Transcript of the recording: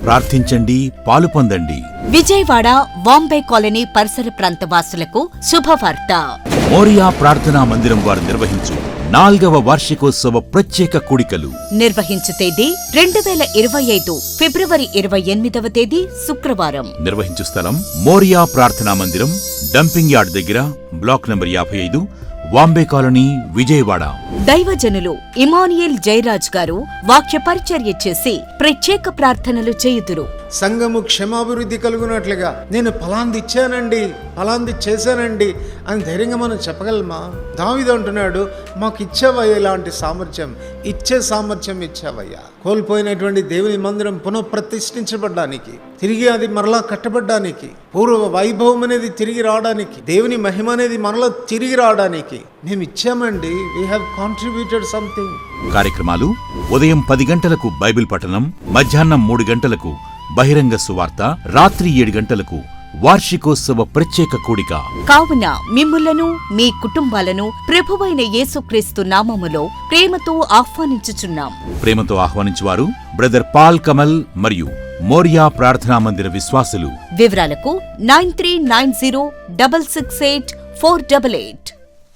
ప్రార్థించండి, పాలు పొందండి. విజయవాడ వాంబే కాలనీ పరిసర ప్రాంత వాసులకు శుభవార్త. మోరియా ప్రార్థనా మందిరం వారు నిర్వహించు 4వ వార్షికోత్సవ ప్రత్యేక కూడికలు. నిర్వహించు తేదీ 2025 ఫిబ్రవరి 28వ తేదీ శుక్రవారం. నిర్వహించు స్థలం మోరియా ప్రార్థనా మందిరం, డంపింగ్ యార్డ్ దగ్గర, block number 55, Vambay colony, Vijayawada. దైవజనులు ఇమానియేల్ జయరాజ్ గారు వాక్య పరిచర్య చేసి ప్రత్యేక ప్రార్థనలు చేయుదురు. సంఘము క్షమాభివృద్ధి కలుగునట్లుగా నేను ఫలాంది ఇచ్చానండి, ఫలాంది చేశానండి అని ధైర్యంగా మనం చెప్పగలమా? దావీదు అంటున్నాడు, మాకు ఇచ్చావయ్యా ఇలాంటి సామర్థ్యం, ఇచ్చే సామర్థ్యం ఇచ్చావయ్యా. కోల్పోయినటువంటి దేవుని మందిరం పునఃప్రతిష్ఠించబడ్డానికి, తిరిగి అది మరలా కట్టబడ్డానికి, పూర్వ వైభవం అనేది తిరిగి రావడానికి, దేవుని మహిమ అనేది మనలో తిరిగి రావడానికి మేము ఇచ్చామండి. We have contributed something. కార్యక్రమాలు ఉదయం 10 గంటలకు బైబిల్ పఠనం, మధ్యాహ్నం 3 గంటలకు బహిరంగ సువార్త, రాత్రి 7 గంటలకు వార్షికోత్సవ ప్రత్యేక కూడిక. కావున మిమ్ములను మీ కుటుంబాలను ప్రభువైన యేసుక్రీస్తు నామములో ప్రేమతో ఆహ్వానించుచున్నాం. ప్రేమతో ఆహ్వానించువారు బ్రదర్ పాల్ కమల్ మరియు మోరియా ప్రార్థనా మందిర విశ్వాసులు. వివరాలకు 9390668488.